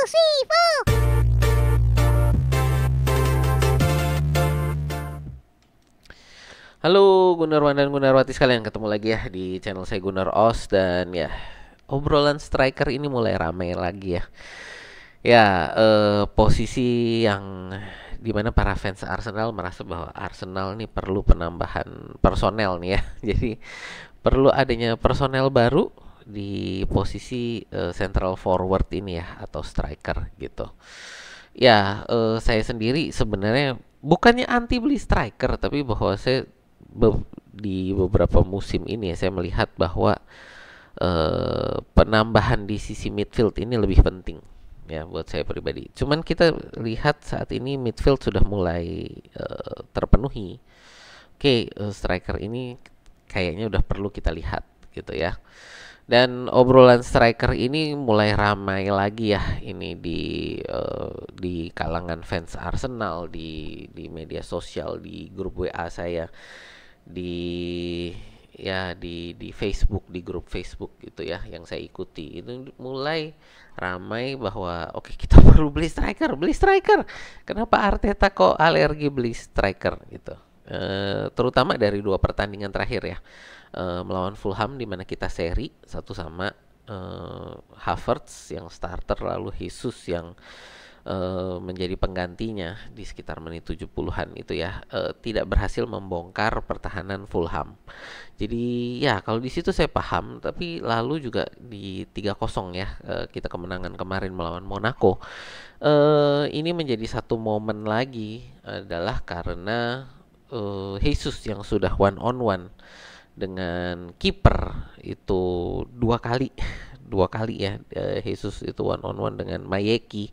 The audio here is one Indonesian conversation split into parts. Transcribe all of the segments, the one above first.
Sifu. Halo Gunarwan dan Gunarwati sekalian, ketemu lagi ya di channel saya Gunar Os. Dan ya, obrolan striker ini mulai ramai lagi ya. Ya, posisi yang dimana para fans Arsenal merasa bahwa Arsenal nih perlu penambahan personel nih ya. Jadi perlu adanya personel baru di posisi central forward ini ya, atau striker gitu. Ya, saya sendiri sebenarnya bukannya anti beli striker, tapi bahwa saya di beberapa musim ini ya, saya melihat bahwa penambahan di sisi midfield ini lebih penting ya buat saya pribadi. Cuman kita lihat saat ini midfield sudah mulai terpenuhi. Oke, striker ini kayaknya udah perlu kita lihat gitu ya. Dan obrolan striker ini mulai ramai lagi ya ini di kalangan fans Arsenal, di media sosial, di grup WA saya, di di Facebook, di grup Facebook gitu ya yang saya ikuti. Itu mulai ramai bahwa oke, kita perlu beli striker. Kenapa Arteta kok alergi beli striker gitu? Terutama dari dua pertandingan terakhir ya, melawan Fulham di mana kita seri satu sama, Havertz yang starter, lalu Jesus yang menjadi penggantinya di sekitar menit 70-an itu ya, tidak berhasil membongkar pertahanan Fulham. Jadi ya kalau di situ saya paham, tapi lalu juga di 3-0 ya, kita kemenangan kemarin melawan Monaco. Ini menjadi satu momen lagi adalah karena Jesus yang sudah one on one dengan kiper itu dua kali ya, Jesus itu one on one dengan Mayeki,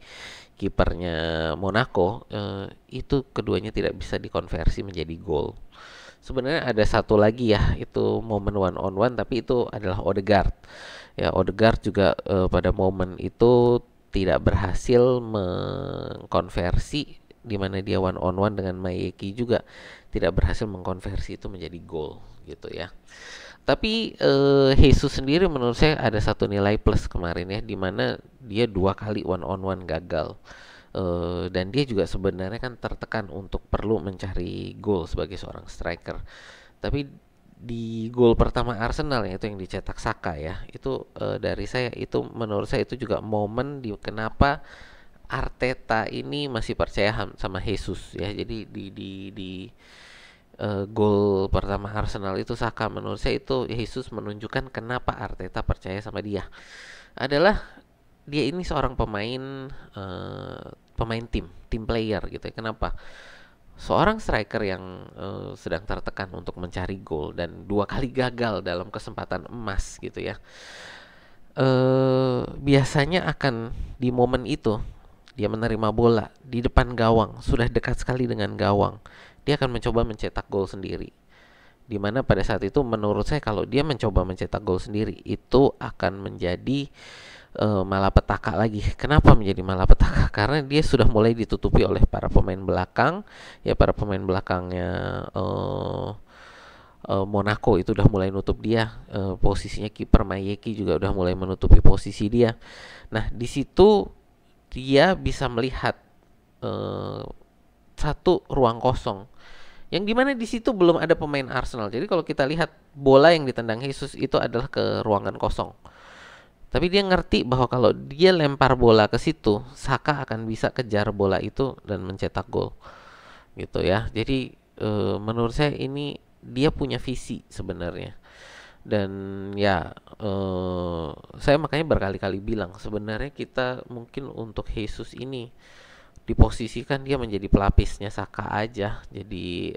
kipernya Monaco. Itu keduanya tidak bisa dikonversi menjadi gol. Sebenarnya ada satu lagi ya, itu momen one on one, tapi itu adalah Odegaard. Ya, Odegaard juga pada momen itu tidak berhasil mengkonversi, di mana dia one on one dengan Mayeki juga tidak berhasil mengkonversi itu menjadi gol gitu ya. Tapi Jesus sendiri menurut saya ada satu nilai plus kemarin ya, di mana dia dua kali one on one gagal. Dan dia juga sebenarnya kan tertekan untuk perlu mencari gol sebagai seorang striker. Tapi di gol pertama Arsenal ya, itu yang dicetak Saka ya, itu dari saya itu menurut saya itu juga momen di kenapa Arteta ini masih percaya sama Jesus ya. Jadi di gol pertama Arsenal itu Saka, menurut saya itu Jesus menunjukkan kenapa Arteta percaya sama dia. Adalah dia ini seorang pemain, pemain tim player gitu ya. Kenapa? Seorang striker yang sedang tertekan untuk mencari gol dan dua kali gagal dalam kesempatan emas gitu ya. Biasanya akan di momen itu dia menerima bola di depan gawang, sudah dekat sekali dengan gawang, dia akan mencoba mencetak gol sendiri. Dimana pada saat itu menurut saya kalau dia mencoba mencetak gol sendiri itu akan menjadi malapetaka lagi. Kenapa menjadi malapetaka? Karena dia sudah mulai ditutupi oleh para pemain belakang. Ya, para pemain belakangnya Monaco itu udah mulai nutup dia. Posisinya kiper Mayeki juga udah mulai menutupi posisi dia. Nah, di situ dia bisa melihat satu ruang kosong yang dimana di situ belum ada pemain Arsenal. Jadi kalau kita lihat bola yang ditendang Jesus itu adalah ke ruangan kosong. Tapi dia ngerti bahwa kalau dia lempar bola ke situ, Saka akan bisa kejar bola itu dan mencetak gol. Gitu ya. Jadi menurut saya ini dia punya visi sebenarnya. Dan ya, saya makanya berkali-kali bilang sebenarnya kita mungkin untuk Jesus ini diposisikan dia menjadi pelapisnya Saka aja, jadi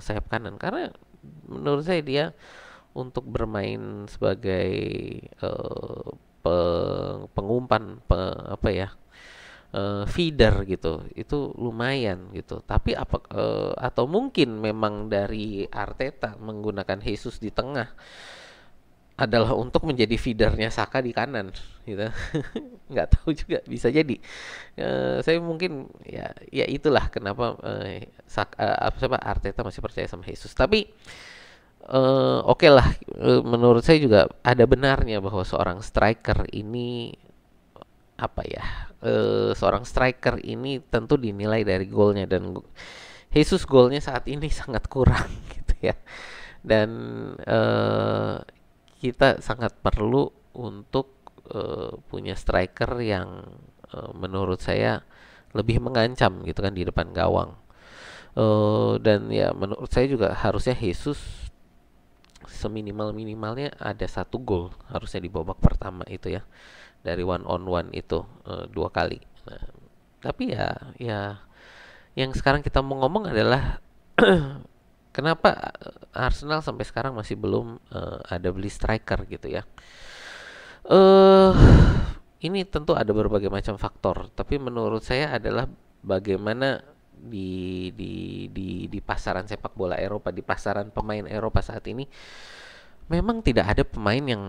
sayap kanan, karena menurut saya dia untuk bermain sebagai pengumpan, apa ya, feeder gitu, itu lumayan gitu. Tapi apa, atau mungkin memang dari Arteta menggunakan Jesus di tengah adalah untuk menjadi feedernya Saka di kanan gitu. Nggak tahu juga, bisa jadi. Saya mungkin ya itulah kenapa apa Arteta masih percaya sama Jesus. Tapi oke lah, menurut saya juga ada benarnya bahwa seorang striker ini apa ya, seorang striker ini tentu dinilai dari golnya, dan Jesus golnya saat ini sangat kurang gitu ya. Dan kita sangat perlu untuk punya striker yang menurut saya lebih mengancam gitu kan di depan gawang. Dan ya menurut saya juga harusnya Jesus seminimal-minimalnya ada satu gol harusnya di babak pertama itu ya, dari one on one itu 2 kali. Nah, tapi ya yang sekarang kita mau ngomong adalah kenapa Arsenal sampai sekarang masih belum ada beli striker gitu ya. Eh ini tentu ada berbagai macam faktor, tapi menurut saya adalah bagaimana di pasaran sepak bola Eropa, di pasaran pemain Eropa saat ini memang tidak ada pemain yang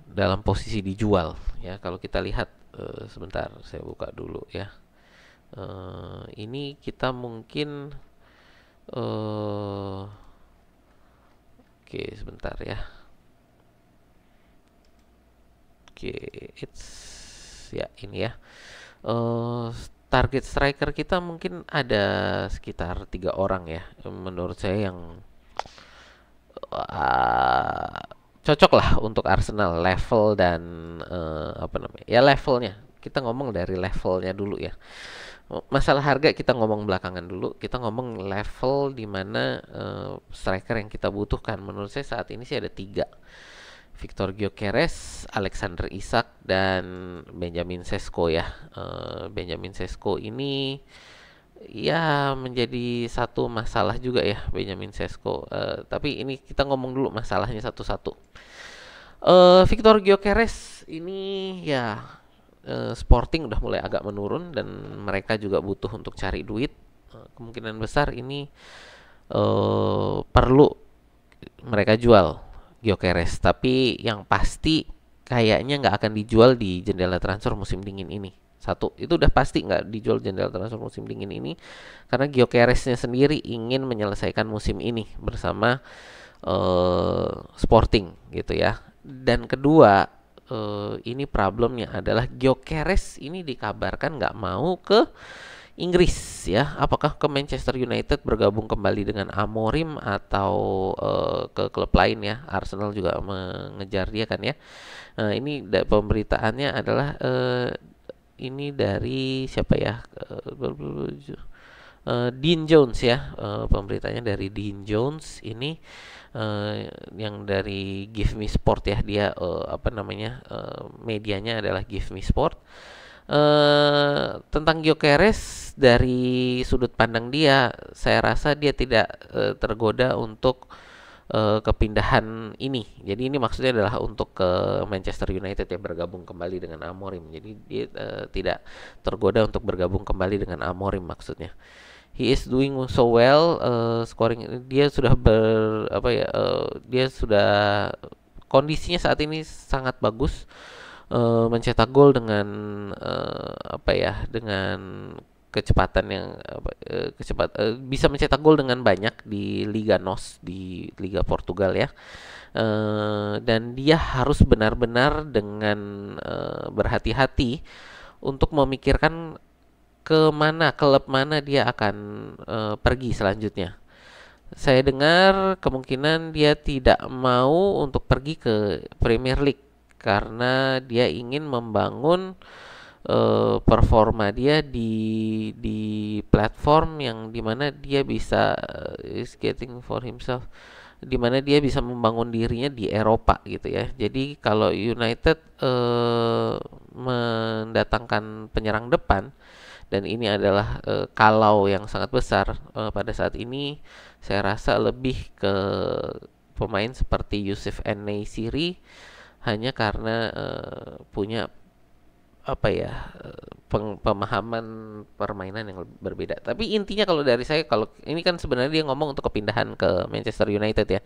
dalam posisi dijual ya. Kalau kita lihat sebentar saya buka dulu ya. Ini kita mungkin oke sebentar ya. Oke, it's ya ini ya. Target striker kita mungkin ada sekitar 3 orang ya. Menurut saya yang uh, cocok lah untuk Arsenal level dan apa namanya? Ya levelnya. Kita ngomong dari levelnya dulu ya. Masalah harga kita ngomong belakangan dulu. Kita ngomong level di mana striker yang kita butuhkan. Menurut saya saat ini sih ada 3. Victor Gyökeres, Alexander Isak, dan Benjamin Sesko ya. Benjamin Sesko ini ya menjadi satu masalah juga ya, Benjamin Sesko. Tapi ini kita ngomong dulu masalahnya satu-satu. Victor Gyökeres ini ya Sporting udah mulai agak menurun dan mereka juga butuh untuk cari duit. Kemungkinan besar ini perlu mereka jual Gyökeres, tapi yang pasti kayaknya nggak akan dijual di jendela transfer musim dingin ini. Satu, itu udah pasti nggak dijual jendela transfer musim dingin ini karena Gyökeresnya sendiri ingin menyelesaikan musim ini bersama Sporting gitu ya. Dan kedua, ini problemnya adalah Gyökeres ini dikabarkan nggak mau ke Inggris ya. Apakah ke Manchester United bergabung kembali dengan Amorim atau ke klub lain ya. Arsenal juga mengejar dia kan ya. Ini pemberitaannya adalah ini dari siapa ya? Dean Jones ya. Pemberitanya dari Dean Jones ini yang dari Give Me Sport ya. Dia apa namanya? Medianya adalah Give Me Sport. Tentang Gyökeres dari sudut pandang dia, saya rasa dia tidak tergoda untuk kepindahan ini. Jadi ini maksudnya adalah untuk ke Manchester United ya, bergabung kembali dengan Amorim. Jadi dia tidak tergoda untuk bergabung kembali dengan Amorim maksudnya. He is doing so well, scoring dia sudah dia sudah kondisinya saat ini sangat bagus. Mencetak gol dengan dengan kecepatan yang bisa mencetak gol dengan banyak di Liga NOS, di Liga Portugal ya. Dan dia harus benar-benar dengan berhati-hati untuk memikirkan klub mana dia akan pergi selanjutnya. Saya dengar kemungkinan dia tidak mau untuk pergi ke Premier League karena dia ingin membangun performa dia di platform yang dimana dia bisa is getting for himself, dimana dia bisa membangun dirinya di Eropa gitu ya. Jadi kalau United mendatangkan penyerang depan, dan ini adalah kalau yang sangat besar pada saat ini, saya rasa lebih ke pemain seperti Yusuf En-Nesyri, hanya karena punya pemahaman permainan yang berbeda. Tapi intinya kalau dari saya, kalau ini kan sebenarnya dia ngomong untuk kepindahan ke Manchester United ya.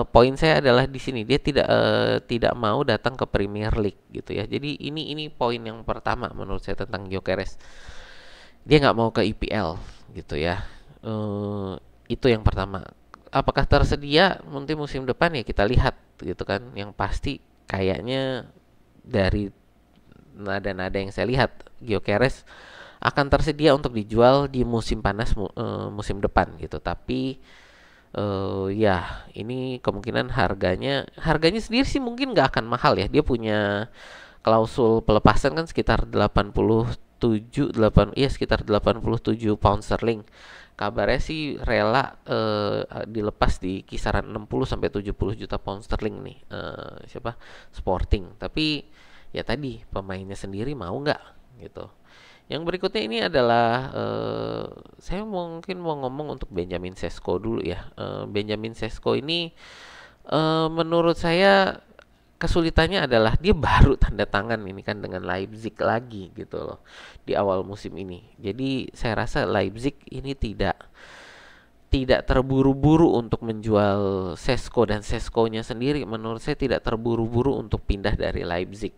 Poin saya adalah di sini dia tidak mau datang ke Premier League gitu ya. Jadi ini poin yang pertama menurut saya tentang Gyökeres. Dia nggak mau ke IPL gitu ya. Itu yang pertama. Apakah tersedia nanti musim depan ya kita lihat gitu kan. Yang pasti kayaknya dari nada-nada yang saya lihat, Gyökeres akan tersedia untuk dijual di musim panas musim depan gitu. Tapi ya ini kemungkinan harganya sendiri sih mungkin nggak akan mahal ya. Dia punya klausul pelepasan kan sekitar 87 pound sterling. Kabarnya sih rela dilepas di kisaran 60 sampai 70 juta pound sterling nih, siapa, Sporting. Tapi ya tadi pemainnya sendiri mau nggak gitu. Yang berikutnya ini adalah saya mungkin mau ngomong untuk Benjamin Sesko dulu ya. Benjamin Sesko ini menurut saya kesulitannya adalah dia baru tanda tangan ini kan dengan Leipzig lagi gitu loh di awal musim ini. Jadi saya rasa Leipzig ini tidak terburu-buru untuk menjual Sesko, dan Seskonya sendiri menurut saya tidak terburu-buru untuk pindah dari Leipzig.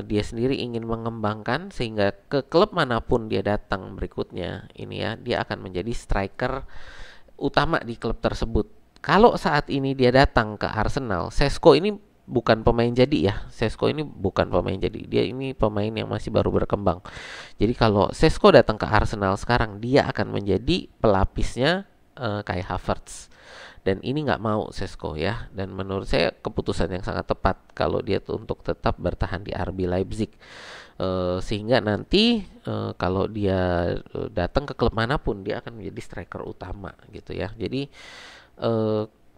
Dia sendiri ingin mengembangkan sehingga ke klub manapun dia datang berikutnya ini ya, dia akan menjadi striker utama di klub tersebut. Kalau saat ini dia datang ke Arsenal, Sesko ini bukan pemain jadi ya. Sesko ini bukan pemain jadi. Dia ini pemain yang masih baru berkembang. Jadi kalau Sesko datang ke Arsenal sekarang, dia akan menjadi pelapisnya Kai Havertz. Dan ini nggak mau Sesko ya. Dan menurut saya keputusan yang sangat tepat kalau dia untuk tetap bertahan di RB Leipzig. Sehingga nanti kalau dia datang ke klub manapun, dia akan menjadi striker utama gitu ya. Jadi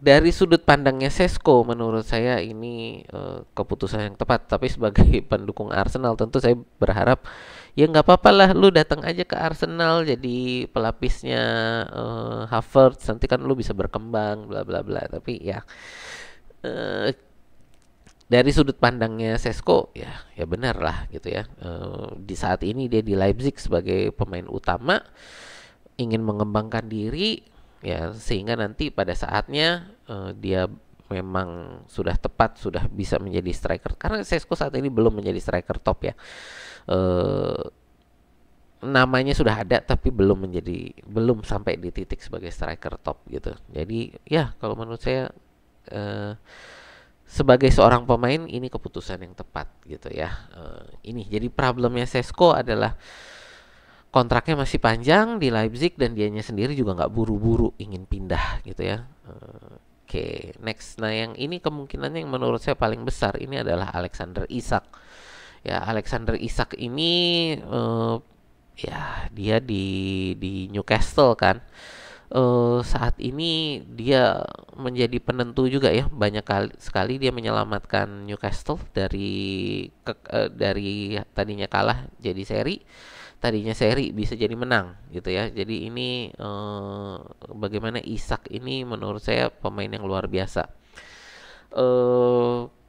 dari sudut pandangnya Sesko menurut saya ini keputusan yang tepat. Tapi sebagai pendukung Arsenal tentu saya berharap ya nggak apa-apa lah, lu datang aja ke Arsenal jadi pelapisnya Havertz, nanti kan lu bisa berkembang bla bla bla. Tapi ya eh, dari sudut pandangnya Sesko ya benar lah gitu ya. Di saat ini dia di Leipzig sebagai pemain utama, ingin mengembangkan diri ya, sehingga nanti pada saatnya dia memang sudah tepat, sudah bisa menjadi striker. Karena Sesko saat ini belum menjadi striker top ya. Eh, Namanya sudah ada tapi belum sampai di titik sebagai striker top gitu. Jadi ya kalau menurut saya eh, sebagai seorang pemain ini keputusan yang tepat gitu ya. Ini jadi problemnya Sesko adalah kontraknya masih panjang di Leipzig dan dianya sendiri juga nggak buru-buru ingin pindah gitu ya. Oke, next. Nah yang ini kemungkinannya yang menurut saya paling besar ini adalah Alexander Isak. Ya Alexander Isak ini ya dia di Newcastle kan. Saat ini dia menjadi penentu juga ya, banyak kali sekali dia menyelamatkan Newcastle dari tadinya kalah jadi seri, tadinya seri bisa jadi menang gitu ya. Jadi ini bagaimana Isak ini menurut saya pemain yang luar biasa. eh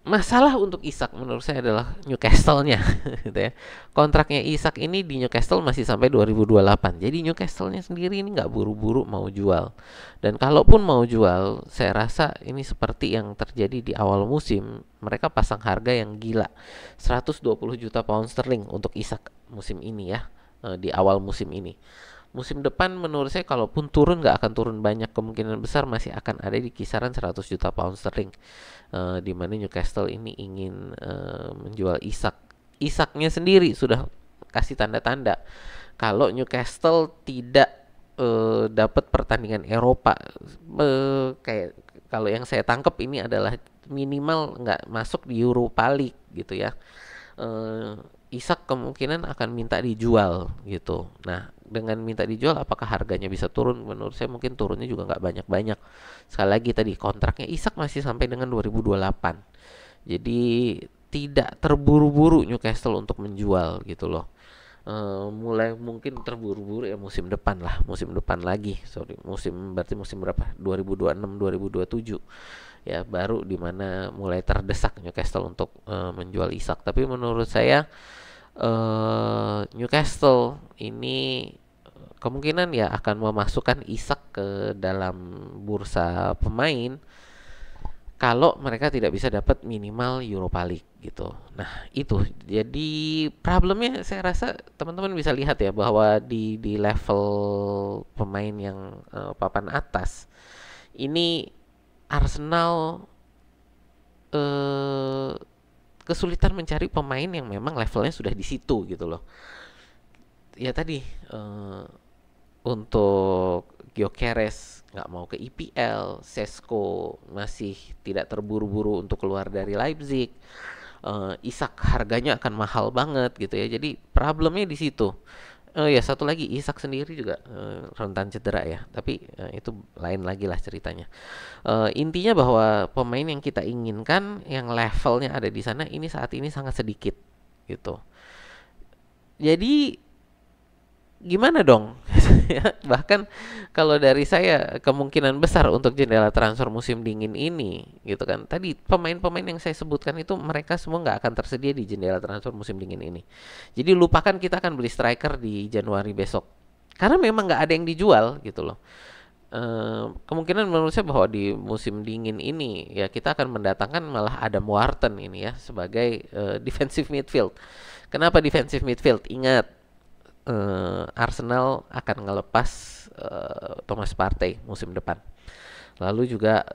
Masalah untuk Isak menurut saya adalah Newcastle-nya gitu ya. Kontraknya Isak ini di Newcastle masih sampai 2028. Jadi Newcastle-nya sendiri ini nggak buru-buru mau jual. Dan kalaupun mau jual, saya rasa ini seperti yang terjadi di awal musim. Mereka pasang harga yang gila, 120 juta pound sterling untuk Isak musim ini ya, di awal musim ini. Musim depan menurut saya kalaupun turun nggak akan turun banyak, kemungkinan besar masih akan ada di kisaran 100 juta pound sterling. Di mana Newcastle ini ingin menjual Isak. Isaknya sendiri sudah kasih tanda-tanda kalau Newcastle tidak dapat pertandingan Eropa, kayak kalau yang saya tangkap ini adalah minimal nggak masuk di Europa League gitu ya. eh, Isak kemungkinan akan minta dijual gitu. Nah, dengan minta dijual, apakah harganya bisa turun? Menurut saya mungkin turunnya juga nggak banyak-banyak. Sekali lagi tadi kontraknya Isak masih sampai dengan 2028. Jadi tidak terburu-buru Newcastle untuk menjual gitu loh. Mulai mungkin terburu-buru ya musim depan lah, musim depan lagi. Sorry, berarti musim berapa? 2026, 2027 ya, baru dimana mulai terdesak Newcastle untuk menjual Isak. Tapi menurut saya Newcastle ini kemungkinan ya akan memasukkan Isak ke dalam bursa pemain kalau mereka tidak bisa dapat minimal Europa League gitu. Nah, itu. Jadi problemnya saya rasa teman-teman bisa lihat ya bahwa di level pemain yang papan atas ini Arsenal eh kesulitan mencari pemain yang memang levelnya sudah di situ gitu loh. Ya tadi untuk Gyökeres nggak mau ke IPL, Sesko masih tidak terburu-buru untuk keluar dari Leipzig, Isak harganya akan mahal banget gitu ya. Jadi problemnya di situ. Ya satu lagi Isak sendiri juga rentan cedera ya. Tapi itu lain lagi lah ceritanya. Intinya bahwa pemain yang kita inginkan yang levelnya ada di sana ini saat ini sangat sedikit gitu. Jadi gimana dong? Bahkan kalau dari saya kemungkinan besar untuk jendela transfer musim dingin ini gitu kan. Tadi pemain-pemain yang saya sebutkan itu mereka semua nggak akan tersedia di jendela transfer musim dingin ini. Jadi lupakan kita akan beli striker di Januari besok. Karena memang nggak ada yang dijual gitu loh. Kemungkinan menurut saya bahwa di musim dingin ini ya kita akan mendatangkan malah Adam Wharton ini ya sebagai defensive midfield. Kenapa defensive midfield? Ingat Arsenal akan ngelepas Thomas Partey musim depan. Lalu juga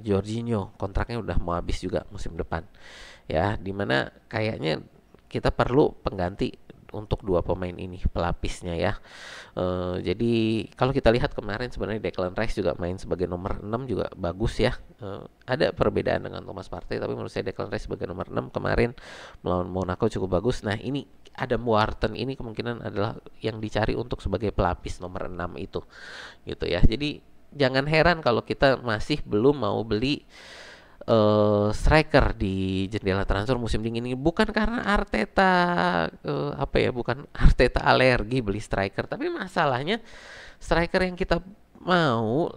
Jorginho kontraknya udah mau habis juga musim depan. Ya, dimana kayaknya kita perlu pengganti untuk dua pemain ini pelapisnya ya. Jadi kalau kita lihat kemarin sebenarnya Declan Rice juga main sebagai nomor 6 juga bagus ya. Ada perbedaan dengan Thomas Partey tapi menurut saya Declan Rice sebagai nomor 6 kemarin melawan Monaco cukup bagus. Nah, ini Adam Wharton ini kemungkinan adalah yang dicari untuk sebagai pelapis nomor 6 itu. Gitu ya. Jadi jangan heran kalau kita masih belum mau beli striker di jendela transfer musim dingin ini, bukan karena Arteta bukan Arteta alergi beli striker, tapi masalahnya striker yang kita mau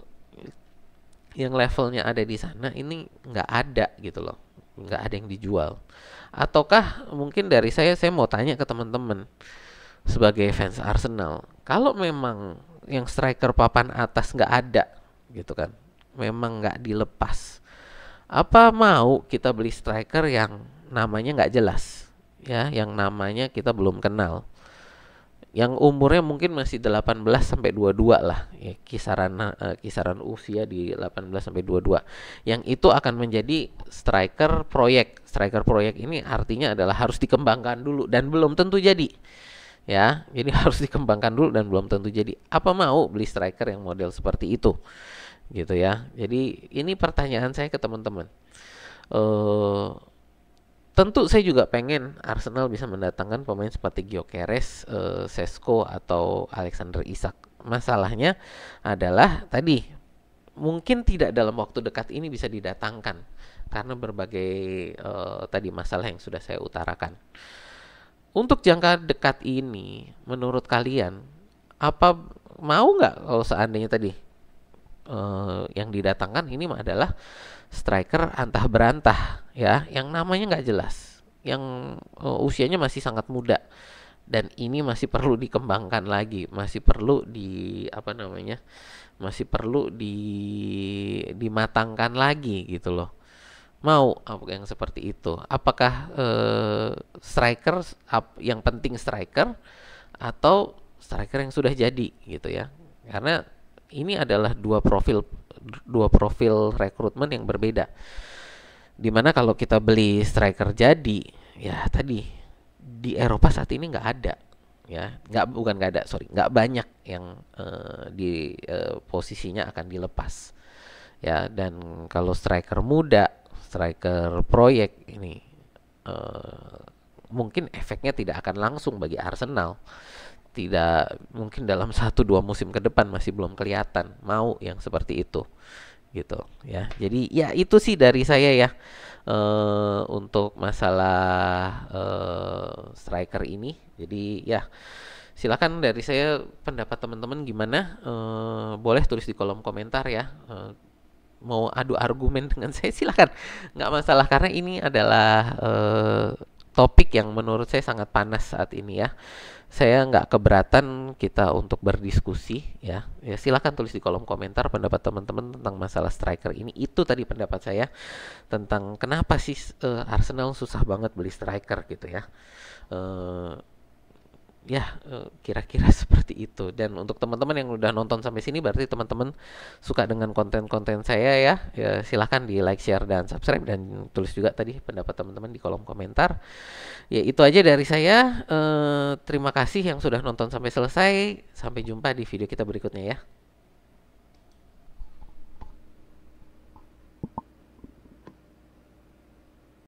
yang levelnya ada di sana ini nggak ada gitu loh, nggak ada yang dijual. Ataukah mungkin dari saya mau tanya ke teman-teman sebagai fans Arsenal, kalau memang yang striker papan atas nggak ada gitu kan, memang nggak dilepas, apa mau kita beli striker yang namanya nggak jelas ya, yang namanya kita belum kenal, yang umurnya mungkin masih 18 sampai 22 lah ya, kisaran usia di 18 sampai 22, yang itu akan menjadi striker proyek. Striker proyek ini artinya adalah harus dikembangkan dulu dan belum tentu jadi ya, jadi harus dikembangkan dulu dan belum tentu jadi. Apa mau beli striker yang model seperti itu gitu ya. Jadi ini pertanyaan saya ke teman-teman. Tentu saya juga pengen Arsenal bisa mendatangkan pemain seperti Gyökeres, Sesko atau Alexander Isak. Masalahnya adalah tadi mungkin tidak dalam waktu dekat ini bisa didatangkan karena berbagai tadi masalah yang sudah saya utarakan. Untuk jangka dekat ini, menurut kalian apa mau nggak kalau seandainya tadi yang didatangkan ini adalah striker antah berantah ya, yang namanya nggak jelas, yang usianya masih sangat muda dan ini masih perlu dikembangkan lagi, masih perlu dimatangkan lagi gitu loh. Mau yang seperti itu? Apakah striker yang penting striker atau striker yang sudah jadi gitu ya? Karena ini adalah dua profil rekrutmen yang berbeda. Dimana kalau kita beli striker jadi, ya tadi di Eropa saat ini nggak ada, ya nggak banyak yang di posisinya akan dilepas, ya. Dan kalau striker muda, striker proyek ini mungkin efeknya tidak akan langsung bagi Arsenal. Tidak mungkin dalam 1-2 musim ke depan, masih belum kelihatan mau yang seperti itu gitu ya. Jadi ya itu sih dari saya ya untuk masalah striker ini. Jadi ya silakan dari saya pendapat teman-teman gimana, boleh tulis di kolom komentar ya. Mau adu argumen dengan saya silakan, nggak masalah karena ini adalah topik yang menurut saya sangat panas saat ini ya. Saya nggak keberatan kita untuk berdiskusi ya. Ya silakan tulis di kolom komentar pendapat teman-teman tentang masalah striker ini. Itu tadi pendapat saya tentang kenapa sih Arsenal susah banget beli striker gitu ya. Ya, kira-kira seperti itu. Dan untuk teman-teman yang udah nonton sampai sini berarti teman-teman suka dengan konten-konten saya ya. Ya, silahkan di like, share, dan subscribe dan tulis juga tadi pendapat teman-teman di kolom komentar. Ya, itu aja dari saya. Terima kasih yang sudah nonton sampai selesai. Sampai jumpa di video kita berikutnya ya.